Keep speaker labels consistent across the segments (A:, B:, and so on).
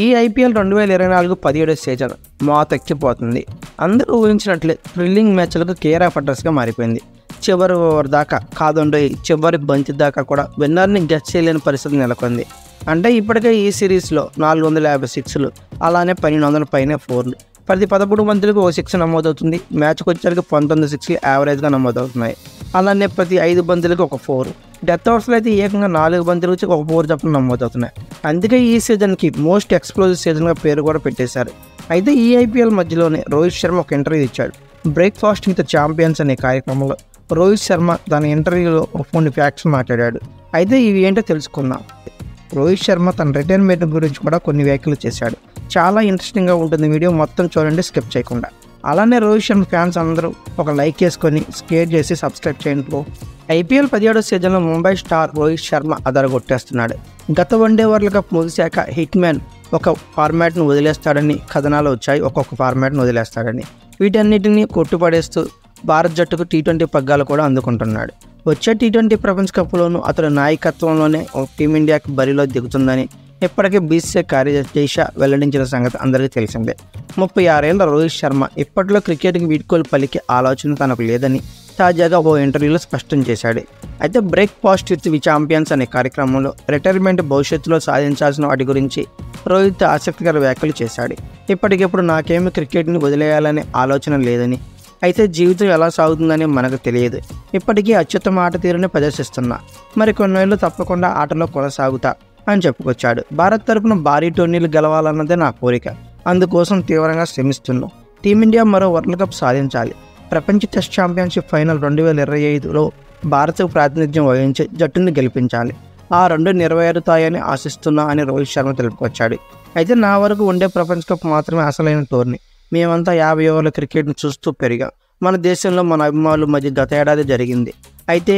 A: ఈ IPL 2024 17వ season మోతెక్కిపోతుంది. అందరూ ఊహించినట్లే thrilling మ్యాచ్లకు care of అడ్రస్గా మారిపోయింది. చివరి ఓవర్ దాకా కాదుండే చివరి బంతి దాకా కూడా విన్నర్ని గెస్ చేయలేని పరిస్థితి నెలకొంది. అంటే ఇప్పటికే ఈ సిరీస్లో 450 సిక్స్లు, అలానే 1200 పైనే ఫోర్లు, ప్రతి 13 బంతులకు ఓ సిక్స్ నమోదవుతుంది. మ్యాచ్కి వచ్చేసరికి 19 సిక్స్లు యావరేజ్గా నమోదవుతున్నాయి. అలానే ప్రతి 5 బంతులకు ఒక 4, డెత్ ఓవర్స్లో అయితే ఏకంగా 4 బంతుల నుంచి ఒక 4 చొప్పున నమోదవుతున్నాయి. అందుకే ఈ సీజన్కి మోస్ట్ ఎక్స్ప్లోజివ్ సీజన్గా పేరు కూడా పెట్టేశారు. అయితే ఈ ఐపీఎల్ మధ్యలోనే రోహిత్ శర్మ ఒక ఇంటర్వ్యూ ఇచ్చాడు. బ్రేక్ఫాస్ట్ విత్ ఛాంపియన్స్ అనే కార్యక్రమంలో రోహిత్ శర్మ తన ఇంటర్వ్యూలో కొన్ని ఫ్యాక్ట్స్ మాట్లాడాడు. అయితే ఇవి ఏంటో తెలుసుకుందాం. రోహిత్ శర్మ తన రిటైర్మెంట్ గురించి కూడా కొన్ని వ్యాఖ్యలు చేశాడు. చాలా ఇంట్రెస్టింగ్గా ఉంటుంది, వీడియో మొత్తం చూడండి స్కిప్ చేయకుండా. అలానే రోహిత్ శర్మ ఫ్యాన్స్ అందరూ ఒక లైక్ వేసుకొని షేర్ చేసి సబ్స్క్రైబ్ చేయండి. ఐపీఎల్ 17వ సీజన్లో ముంబై స్టార్ రోహిత్ శర్మ అదరగొట్టేస్తున్నాడు. గత వన్డే వరల్డ్ కప్ ముగిశాక హిట్ మ్యాన్ ఒక ఫార్మాట్ను వదిలేస్తాడని కథనాలు వచ్చాయి. ఒక్కొక్క ఫార్మాట్ను వదిలేస్తాడని వీటన్నిటిని కొట్టుపడేస్తూ భారత్ జట్టుకు టీ20 పగ్గాలు కూడా అందుకుంటున్నాడు. వచ్చే టీ20 ప్రపంచ కప్లోనూ అతడు నాయకత్వంలోనే టీమిండియాకి బరిలో దిగుతుందని ఇప్పటికే బీసీసీఐ కార్యదర్శి వెల్లడించిన సంగతి అందరికీ తెలిసిందే. 36 ఏళ్ల రోహిత్ శర్మ ఇప్పట్లో క్రికెట్కి వీడ్కోలు పలికే ఆలోచన తనకు లేదని తాజాగా ఓ ఇంటర్వ్యూలో స్పష్టం చేశాడు. అయితే బ్రేక్ఫాస్ట్ విత్ ఛాంపియన్స్ అనే కార్యక్రమంలో రిటైర్మెంట్ భవిష్యత్తులో సాధించాల్సిన వాటి గురించి రోహిత్ ఆసక్తికర వ్యాఖ్యలు చేశాడు. ఇప్పటికిప్పుడు నాకేమీ క్రికెట్ని వదిలేయాలనే ఆలోచన లేదని, అయితే జీవితం ఎలా సాగుతుందని మనకు తెలియదు. ఇప్పటికీ అత్యుత్తమ ఆట తీరుని ప్రదర్శిస్తున్నా, మరి కొన్నేళ్ళు తప్పకుండా ఆటలో కొనసాగుతా అని చెప్పుకొచ్చాడు. భారత్ తరపున భారీ టోర్నీలు గెలవాలన్నదే నా కోరిక, అందుకోసం తీవ్రంగా శ్రమిస్తున్నాం. టీమిండియా మరో వరల్డ్ కప్ సాధించాలి. ప్రపంచ టెస్ట్ ఛాంపియన్షిప్ ఫైనల్ 2025లో భారత్కు ప్రాతినిధ్యం వహించి జట్టుని గెలిపించాలి. ఆ రెండు నెరవేరుతాయని ఆశిస్తున్నా అని రోహిత్ శర్మ తెలుపుకొచ్చాడు. అయితే నా వరకు ఉండే ప్రపంచ కప్ మాత్రమే అసలైన టోర్నీ. మేమంతా 50 ఓవర్ల క్రికెట్ను చూస్తూ పెరిగాం. మన దేశంలో మన అభిమానుల మధ్య గత ఏడాది జరిగింది. అయితే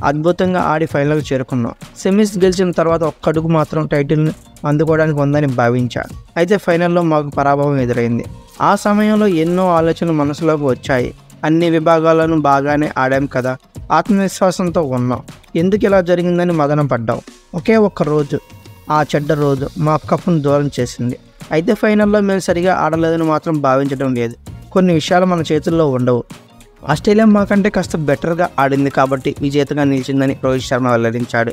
A: అద్భుతంగా ఆడి ఫైనల్కి చేరుకున్నాం. సెమీస్ గెలిచిన తర్వాత ఒక్క అడుగు మాత్రం టైటిల్ని అందుకోవడానికి ఉందని భావించా. అయితే ఫైనల్లో మాకు పరాభవం ఎదురైంది. ఆ సమయంలో ఎన్నో ఆలోచనలు మనసులోకి వచ్చాయి. అన్ని విభాగాలను బాగానే ఆడాం కదా, ఆత్మవిశ్వాసంతో ఉన్నాం. ఎందుకు ఇలా జరిగిందని మదన పడ్డాం. ఒకే ఒక్క రోజు, ఆ చెడ్డ రోజు మా కప్పును దూరం చేసింది. అయితే ఫైనల్లో మేము సరిగా ఆడలేదని మాత్రం భావించడం లేదు. కొన్ని విషయాలు మన చేతుల్లో ఉండవు. ఆస్ట్రేలియా మాకంటే కాస్త బెటర్గా ఆడింది కాబట్టి విజేతగా నిలిచిందని రోహిత్ శర్మ వెల్లడించాడు.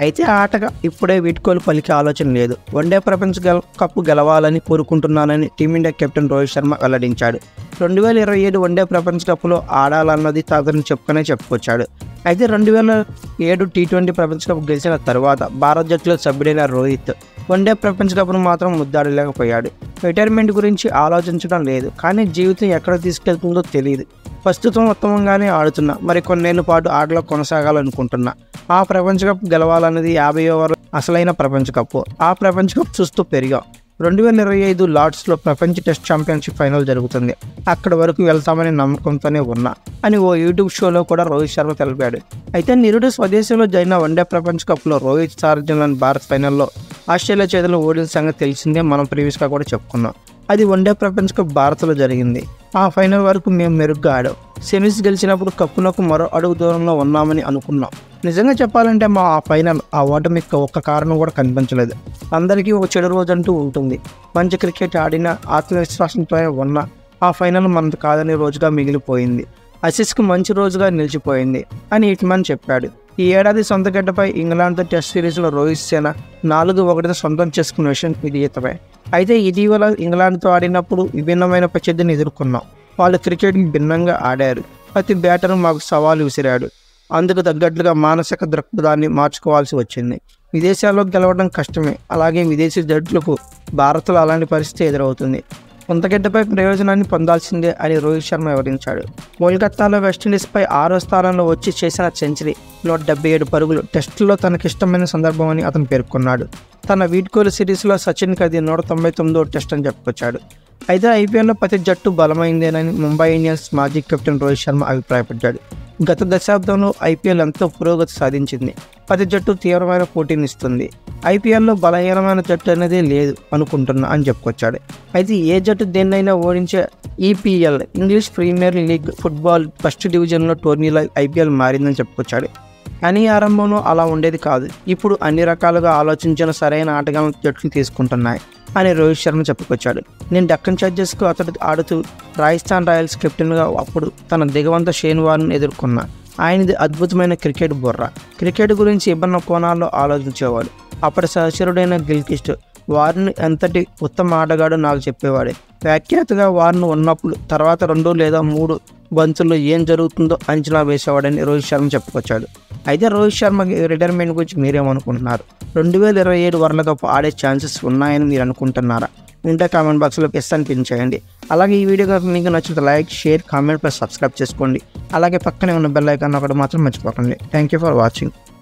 A: అయితే ఆటగా ఇప్పుడే వీడ్కోలు పలికే ఆలోచన లేదు. వన్డే ప్రపంచ కప్ గెలవాలని కోరుకుంటున్నానని టీమిండియా కెప్టెన్ రోహిత్ శర్మ వెల్లడించాడు. 2027 వన్డే ప్రపంచ కప్లో ఆడాలన్నది తనని చెప్పుకొచ్చాడు. అయితే 2007 టీ20 ప్రపంచ కప్ గెలిచిన తర్వాత భారత జట్టులో సభ్యుడైన రోహిత్ వన్డే ప్రపంచ కప్ను మాత్రం ముద్దాడలేకపోయాడు. రిటైర్మెంట్ గురించి ఆలోచించడం లేదు, కానీ జీవితం ఎక్కడ తీసుకెళ్తుందో తెలియదు. ప్రస్తుతం ఉత్తమంగానే ఆడుతున్నా, మరి కొన్నేళ్ల పాటు ఆటలో కొనసాగాలనుకుంటున్నా. ఆ ప్రపంచ కప్ గెలవాలన్నది 50 ఓవర్ల అసలైన ప్రపంచ కప్. ఆ ప్రపంచ కప్ చూస్తూ పెరిగాం. 2025 లార్డ్స్లో ప్రపంచ టెస్ట్ ఛాంపియన్షిప్ ఫైనల్ జరుగుతుంది. అక్కడి వరకు వెళ్తామని నమ్మకంతోనే ఉన్నా అని ఓ యూట్యూబ్ షోలో కూడా రోహిత్ శర్మ తెలిపాడు. అయితే నిరుడు స్వదేశంలో జరిగిన వన్డే ప్రపంచ కప్లో రోహిత్ సారథ్యంలోని భారత్ ఫైనల్లో ఆస్ట్రేలియా చేతిలో ఓడిన సంగతి తెలిసిందే. మనం ప్రీవియస్గా కూడా చెప్పుకున్నాం. అది వన్డే ప్రపంచ కప్ భారత్లో జరిగింది. ఆ ఫైనల్ వరకు మేము మెరుగ్గా ఆడాం. సెమీస్ గెలిచినప్పుడు కప్పునకు మరో అడుగు దూరంలో ఉన్నామని అనుకున్నాం. నిజంగా చెప్పాలంటే మా ఆ ఫైనల్ ఆ ఓటమికి ఒక్క కారణం కూడా కనిపించలేదు. అందరికీ ఒక చెడు రోజు అంటూ ఉంటుంది. మంచి క్రికెట్ ఆడిన ఆత్మవిశ్వాసంతో ఉన్న ఆ ఫైనల్ మనది కాదని రోజుగా మిగిలిపోయింది. ఆసీస్కు మంచి రోజుగా నిలిచిపోయింది అని హిట్మ్యాన్ చెప్పాడు. ఈ ఏడాది సొంత గడ్డపై ఇంగ్లాండ్తో టెస్ట్ సిరీస్లో రోహిత్ సేన 4-1 సొంతం చేసుకున్న విషయం విదితమే. అయితే ఇటీవల ఇంగ్లాండ్తో ఆడినప్పుడు విభిన్నమైన ప్రత్యర్థిని ఎదుర్కొన్నాం. వాళ్ళు క్రికెట్ని భిన్నంగా ఆడారు. ప్రతి బ్యాటర్ మాకు సవాలు విసిరాడు. అందుకు తగ్గట్లుగా మానసిక దృక్పథాన్ని మార్చుకోవాల్సి వచ్చింది. విదేశాల్లో గెలవడం కష్టమే, అలాగే విదేశీ జట్లకు భారత్లో అలాంటి పరిస్థితి ఎదురవుతుంది. సొంతగడ్డపై ప్రయోజనాన్ని పొందాల్సిందే అని రోహిత్ శర్మ వివరించాడు. కోల్కతాలో వెస్టిండీస్పై 6వ స్థానంలో వచ్చి చేసిన సెంచరీ 177 పరుగులు టెస్టుల్లో తనకిష్టమైన సందర్భం అని అతను పేర్కొన్నాడు. తన వీడ్కోలు సిరీస్లో సచిన్కి అది 199వ టెస్ట్ అని చెప్పుకొచ్చాడు. అయితే ఐపీఎల్లో ప్రతి జట్టు బలమైందేనని ముంబై ఇండియన్స్ మాజీ కెప్టెన్ రోహిత్ శర్మ అభిప్రాయపడ్డాడు. గత దశాబ్దంలో ఐపీఎల్ ఎంతో పురోగతి సాధించింది. ప్రతి జట్టు తీవ్రమైన పోటీనిస్తుంది. ఐపీఎల్లో బలహీనమైన జట్టు అనేది లేదు అనుకుంటున్నా అని చెప్పుకొచ్చాడు. అయితే ఏ జట్టు దేన్నైనా ఓడించే EPL English premier league football first డివిజన్లో టోర్నీలో ఐపీఎల్ మారిందని చెప్పుకొచ్చాడు. కానీ ఆరంభంలో అలా ఉండేది కాదు. ఇప్పుడు అన్ని రకాలుగా ఆలోచించిన సరైన ఆటగాళ్ళ జట్లు తీసుకుంటున్నాయి. అని రోహిత్ శర్మ చెప్పుకొచ్చాడు. నేను డక్కన్ చార్జర్స్కు అతడు ఆడుతూ రాజస్థాన్ రాయల్స్ కెప్టెన్గా అప్పుడు తన దిగవంత షేన్ వార్న్ ఎదుర్కొన్నా. ఆయనది అద్భుతమైన క్రికెట్ బుర్ర. క్రికెట్ గురించి విభిన్న కోణాల్లో ఆలోచించేవాడు. అప్పటి సహచరుడైన గిల్క్రిస్ట్ వార్న్ ఎంతటి ఉత్తమ ఆటగాడు నాకు చెప్పేవాడే. వ్యాఖ్యాతగా వార్న్ ఉన్నప్పుడు తర్వాత 2 లేదా 3 బంతుల్లో ఏం జరుగుతుందో అంచనా వేసేవాడని రోహిత్ శర్మ చెప్పుకొచ్చాడు. అయితే రోహిత్ శర్మ రిటైర్మెంట్ గురించి మీరేమనుకుంటున్నారు? 2027 వరల్డ్ కప్ ఆడే ఛాన్సెస్ ఉన్నాయని మీరు అనుకుంటున్నారా? ఉంటే కామెంట్ బాక్స్లో ఎస్ అని పిన్ చేయండి. అలాగే ఈ వీడియో కనుక మీకు నచ్చితే like, share, comment plus subscribe చేసుకోండి. అలాగే పక్కనే ఉన్న బెల్ ఐకాన్ ఒకటి మాత్రం మర్చిపోకండి. Thank you for watching.